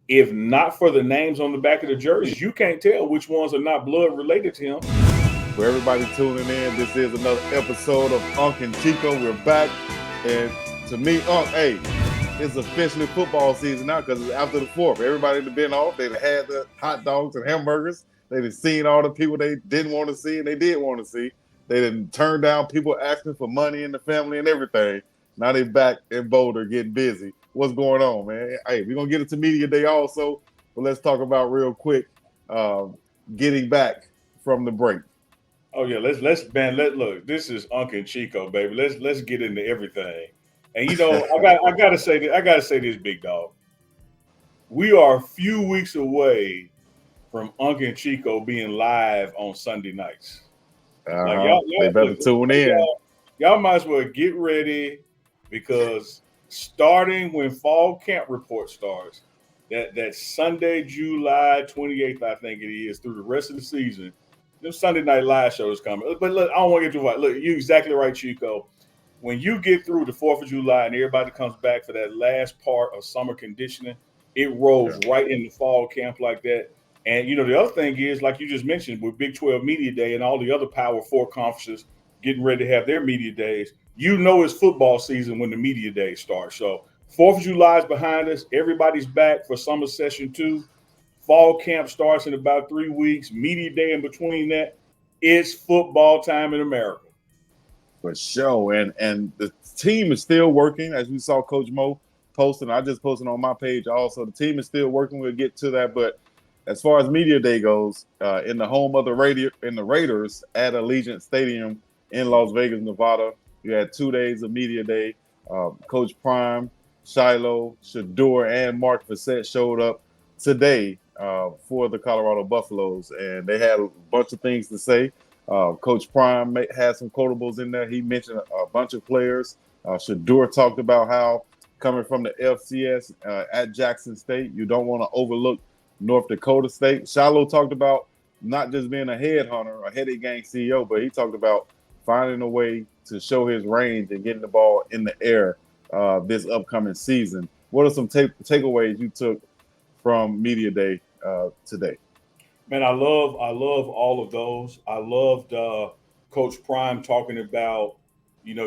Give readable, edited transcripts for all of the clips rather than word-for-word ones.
If not for the names on the back of the jerseys, you can't tell which ones are not blood related to him. For everybody tuning in, this is another episode of UNK Chico. We're back. And to me, hey, it's officially football season now because it's after the 4th. Everybody that been off, they've had the hot dogs and hamburgers. They've seen all the people they didn't want to see and they did want to see. They didn't turn down people asking for money in the family and everything. Now they back in Boulder getting busy. What's going on, man? Hey, we're going to get into media day also, but let's talk about real quick getting back from the break. Oh yeah, let's man, let look. This is Uncle Chico, baby. Let's get into everything. And I gotta say this, big dog. We are a few weeks away from Uncle Chico being live on Sunday nights. Like They y'all better look, tune in. y'all might as well get ready because starting when fall camp report starts, that Sunday, July 28th, I think it is, through the rest of the season, them Sunday night live shows coming. But look, I don't want to get too far. Look, you exactly right, Chico. When you get through the 4th of July and everybody comes back for that last part of summer conditioning, it rolls Yeah. right into fall camp like that. And the other thing is, like you just mentioned, with Big 12 Media Day and all the other Power Four conferences getting ready to have their media days, it's football season when the media day starts. So 4th of July is behind us. Everybody's back for summer session 2. Fall camp starts in about 3 weeks. Media day in between that. It's football time in America. For sure. And the team is still working, as we saw Coach Mo posting. I just posted on my page also. The team is still working. We'll get to that. But as far as media day goes, in the home of the Raiders at Allegiant Stadium in Las Vegas, Nevada, you had 2 days of media day. Coach Prime, Shiloh, Shador, and Mark Fassett showed up today for the Colorado Buffaloes, and they had a bunch of things to say. Coach Prime had some quotables in there. He mentioned a bunch of players. Shador talked about how coming from the FCS at Jackson State, you don't want to overlook North Dakota State. Shiloh talked about not just being a headhunter, a headache gang CEO, but he talked about finding a way to show his range and getting the ball in the air this upcoming season. What are some takeaways you took from Media Day today? Man, I love all of those. I loved Coach Prime talking about,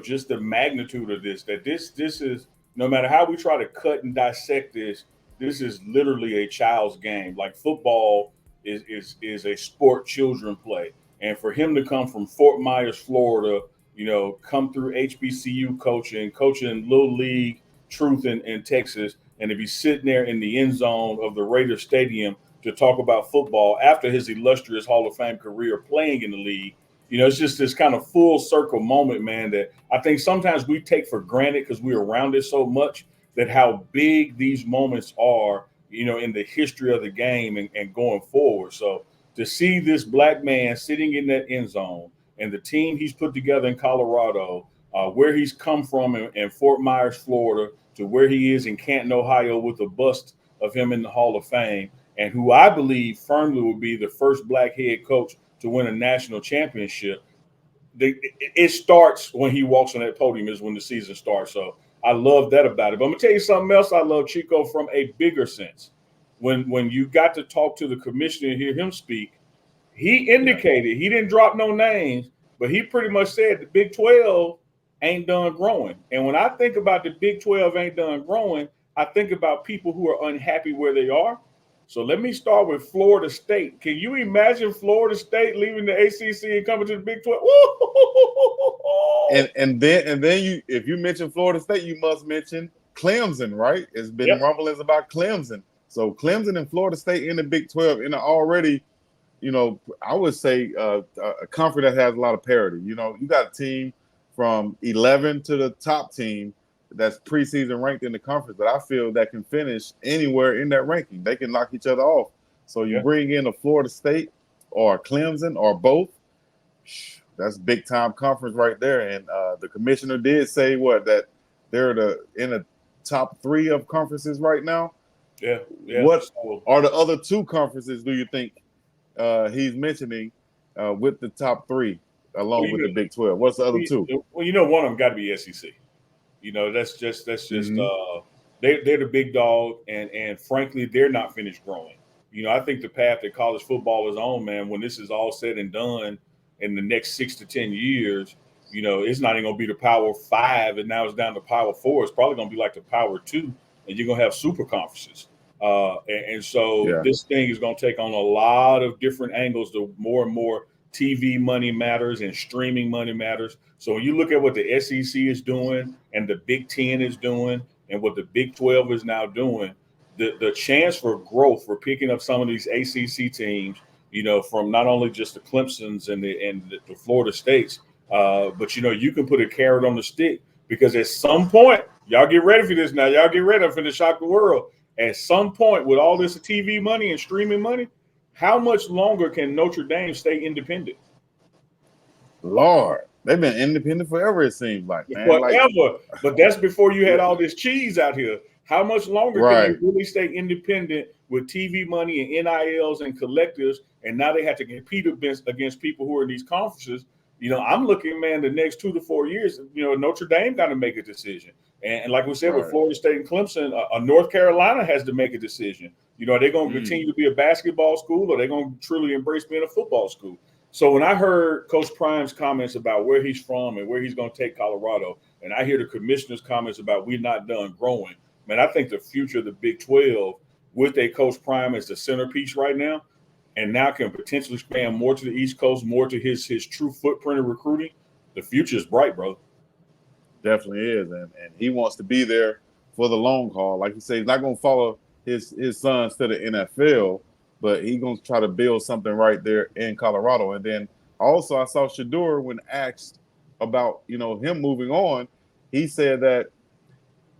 just the magnitude of this. That this is, no matter how we try to cut and dissect this, this is literally a child's game. Like football is a sport children play, and for him to come from Fort Myers, Florida, come through HBCU coaching Little League Truth in Texas, and to be sitting there in the end zone of the Raiders Stadium to talk about football after his illustrious Hall of Fame career playing in the league. It's just this kind of full circle moment, man, that I think sometimes we take for granted because we're around it so much, that how big these moments are, in the history of the game and going forward. So to see this black man sitting in that end zone and the team he's put together in Colorado, where he's come from in Fort Myers, Florida, to where he is in Canton, Ohio, with a bust of him in the Hall of Fame, and who I believe firmly will be the first black head coach to win a national championship. It starts when he walks on that podium, is when the season starts. So I love that about it. But I'm gonna tell you something else I love, Chico, from a bigger sense. When you got to talk to the commissioner and hear him speak, he Yeah. indicated, he didn't drop no names, but he pretty much said the Big 12 ain't done growing. And when I think about the Big 12 ain't done growing, I think about people who are unhappy where they are. So let me start with Florida State. Can you imagine Florida State leaving the ACC and coming to the Big 12? And then you, if you mention Florida State, you must mention Clemson, right? It's been Yep. rumblings about Clemson. So Clemson and Florida State in the Big 12 in a already, I would say a conference that has a lot of parity. You got a team from 11 to the top team that's preseason ranked in the conference that I feel that can finish anywhere in that ranking. They can knock each other off. So you Yeah. bring in a Florida State or Clemson or both, that's big time conference right there. And the commissioner did say that they're in the top 3 of conferences right now. Yeah. Yeah. What So are the other 2 conferences do you think he's mentioning with the top 3 well, along with the Big 12? What's the other 2? one of them got to be SEC. That's just Mm-hmm. They're the big dog, and frankly, they're not finished growing. I think the path that college football is on, man, when this is all said and done in the next 6 to 10 years, it's not even gonna be the Power Five, and now it's down to Power Four. It's probably gonna be like the Power Two, and you're gonna have super conferences. And so Yeah. this thing is gonna take on a lot of different angles. The more and more TV money matters and streaming money matters. So when you look at what the SEC is doing and the Big Ten is doing and what the Big 12 is now doing, the chance for growth for picking up some of these ACC teams, from not only just the Clemsons and the Florida States, but you can put a carrot on the stick, because at some point, y'all get ready for this now. Y'all get ready. I'm finna shock the world. At some point, with all this TV money and streaming money, how much longer can Notre Dame stay independent? Lord, they've been independent forever, it seems like, man. Like, Forever. But that's before you had all this cheese out here. How much longer can they right. really stay independent with TV money and NILs and collectives? And now they have to compete against people who are in these conferences. I'm looking, man, the next 2 to 4 years, Notre Dame got to make a decision. And like we said, with Right. Florida State and Clemson, North Carolina has to make a decision. Are they going to continue to be a basketball school, or are they going to truly embrace being a football school? So when I heard Coach Prime's comments about where he's from and where he's going to take Colorado, and I hear the commissioner's comments about we're not done growing, man, I think the future of the Big 12 with a Coach Prime as the centerpiece right now, and now can potentially expand more to the East Coast, more to his true footprint of recruiting, the future is bright, bro. Definitely is. And he wants to be there for the long haul. Like you say, he's not going to follow his sons to the NFL, but he's going to try to build something right there in Colorado. And then also, I saw Shador, when asked about, him moving on, he said that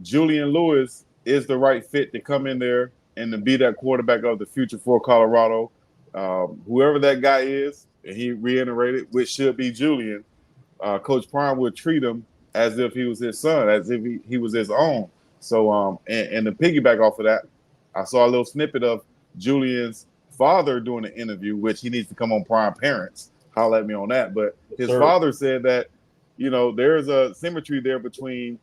Julian Lewis is the right fit to come in there and to be that quarterback of the future for Colorado. Whoever that guy is, and he reiterated, which should be Julian, Coach Prime would treat him as if he was his son, as if he was his own. So, and to piggyback off of that, I saw a little snippet of Julian's father doing an interview, which he needs to come on Prime Parents. Holler at me on that. But his father said that, there's a symmetry there between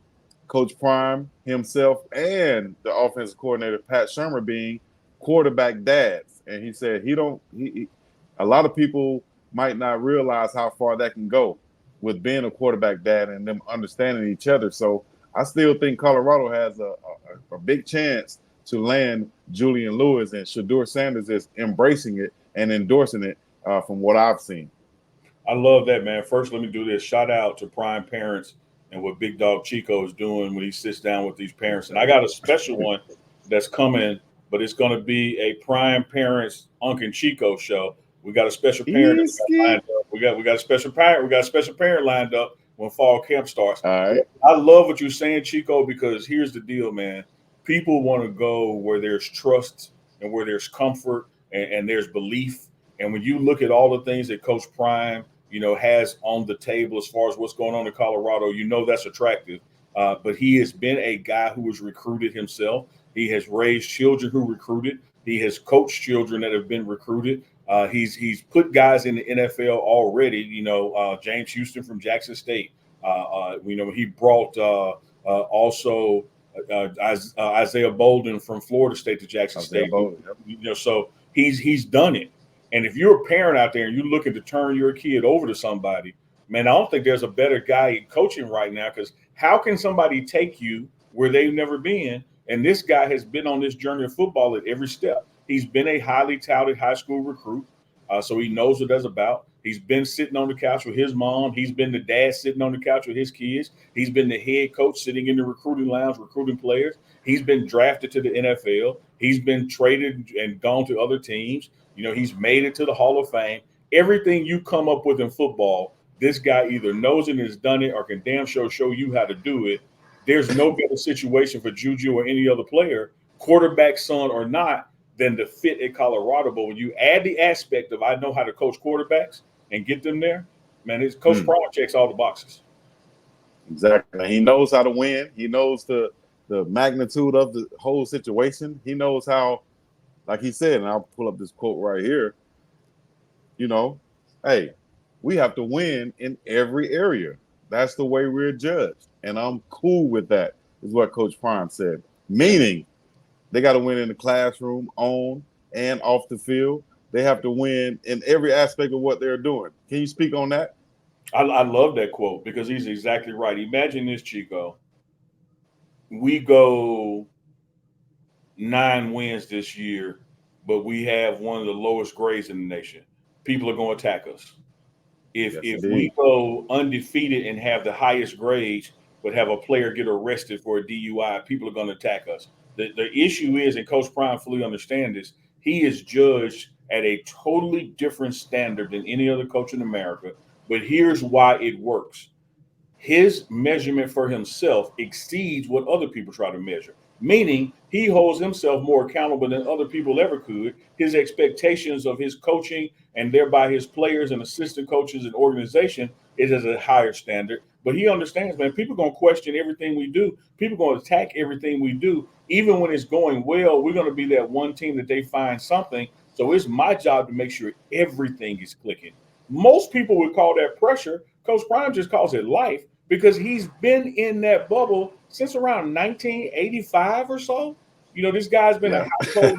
Coach Prime himself and the offensive coordinator, Pat Shermer, being quarterback dads. And he said a lot of people might not realize how far that can go with being a quarterback dad and them understanding each other. So I still think Colorado has a big chance to land Julian Lewis, and Shador Sanders is embracing it and endorsing it from what I've seen. I love that, man. First, let me do this. Shout out to Prime Parents and what Big Dog Chico is doing when he sits down with these parents. And I got a special one that's coming, but it's going to be a Prime Parents UNK Chico show. We got a special parent lined up. We got a special parent. We got a special parent lined up when fall camp starts. All right. I love what you're saying, Chico, because here's the deal, man. People want to go where there's trust and where there's comfort and there's belief. And when you look at all the things that Coach Prime, has on the table as far as what's going on in Colorado, that's attractive. But he has been a guy who was recruited himself. He has raised children who recruited. He has coached children that have been recruited. He's put guys in the NFL already. James Houston from Jackson State. He brought also Isaiah Bolden from Florida State to Jackson State. Bolden, yep. So he's done it. And if you're a parent out there and you're looking to turn your kid over to somebody, man, I don't think there's a better guy coaching right now, because how can somebody take you where they've never been? And this guy has been on this journey of football at every step. He's been a highly touted high school recruit, so he knows what that's about. He's been sitting on the couch with his mom. He's been the dad sitting on the couch with his kids. He's been the head coach sitting in the recruiting lounge recruiting players. He's been drafted to the NFL. He's been traded and gone to other teams. He's made it to the Hall of Fame. Everything you come up with in football, this guy either knows it and has done it, or can damn sure show you how to do it. There's no better situation for JuJu or any other player, quarterback son or not, than to fit at Colorado. But when you add the aspect of I know how to coach quarterbacks and get them there, man, his Coach Prime checks all the boxes. Exactly. He knows how to win. He knows the magnitude of the whole situation. He knows how, like he said, and I'll pull up this quote right here, hey, we have to win in every area. That's the way we're judged. And I'm cool with that, is what Coach Prime said. meaning they got to win in the classroom, on and off the field. They have to win in every aspect of what they're doing. Can you speak on that? I love that quote because he's exactly right. Imagine this, Chico. We go 9 wins this year, but we have one of the lowest grades in the nation. People are going to attack us. If we go undefeated and have the highest grades, but have a player get arrested for a DUI, people are going to attack us. The issue is, and Coach Prime fully understands this, he is judged at a totally different standard than any other coach in America. But here's why it works. His measurement for himself exceeds what other people try to measure, meaning he holds himself more accountable than other people ever could. His expectations of his coaching and thereby his players and assistant coaches and organization is at a higher standard. But he understands, man, people are going to question everything we do. People are going to attack everything we do. Even when it's going well, we're going to be that one team that they find something. So it's my job to make sure everything is clicking. Most people would call that pressure. Coach Prime just calls it life because he's been in that bubble since around 1985 or so. You know, this guy's been a household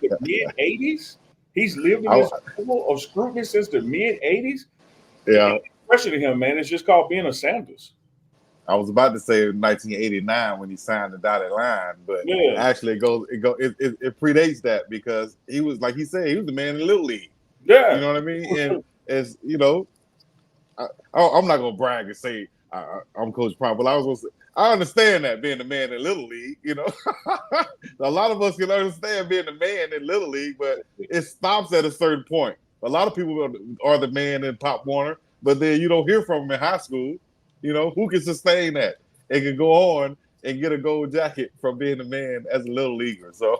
in the mid-'80s. He's lived in this bubble of scrutiny since the mid-'80s. Yeah. Pressure to him, man. It's just called being a Sanders. I was about to say 1989 when he signed the dotted line, but actually it predates that because he was, like he said, he was the man in the Little League. Yeah. You know what I mean? And as you know, I'm not gonna brag and say I'm Coach Prime, but I understand that being the man in Little League. You know, a lot of us can understand being the man in Little League, but it stops at a certain point. A lot of people are the man in Pop Warner, but then you don't hear from them in high school. You know, who can sustain that and can go on and get a gold jacket from being a man as a little leaguer? So,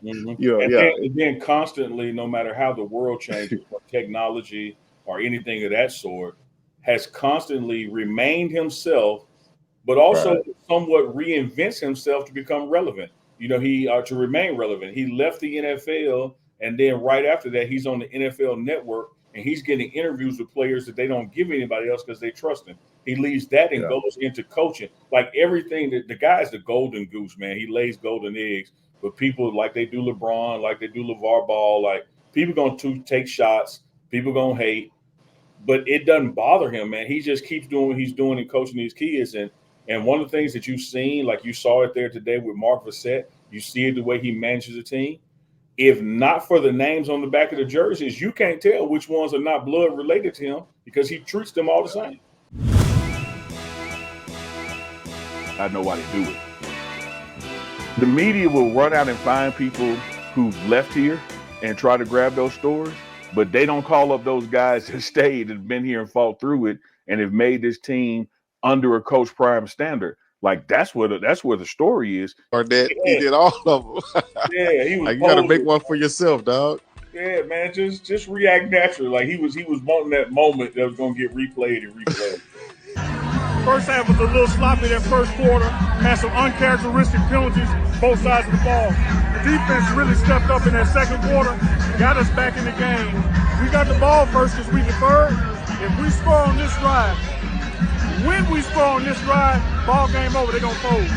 and then constantly, no matter how the world changes, or technology or anything of that sort, has constantly remained himself, but also somewhat reinvents himself to become relevant. You know, to remain relevant. He left the NFL, and then right after that, he's on the NFL Network, and he's getting interviews with players that they don't give anybody else because they trust him. He leaves that and goes into coaching. Like everything, the guy's the golden goose, man. He lays golden eggs. But people, like they do LeBron, like they do LeVar Ball, like people going to take shots. People going to hate. But it doesn't bother him, man. He just keeps doing what he's doing and coaching these kids. And one of the things that you've seen, like you saw it there today with Mark Vassett, you see it the way he manages the team. If not for the names on the back of the jerseys, you can't tell which ones are not blood related to him because he treats them all the same. I know why they do it. The media will run out and find people who've left here and try to grab those stories, but they don't call up those guys that stayed and been here and fought through it and have made this team under a Coach Prime standard. Like that's where the story is. Or that he did all of them. He was. Like, you got to make one for yourself, dog. Yeah, man, just react naturally. Like he was wanting that moment that was gonna get replayed and replayed. First half was a little sloppy that first quarter, had some uncharacteristic penalties, both sides of the ball. The defense really stepped up in that second quarter, got us back in the game. We got the ball first because we deferred. If we score on this drive, when we score on this drive, ball game over, they're going to fold.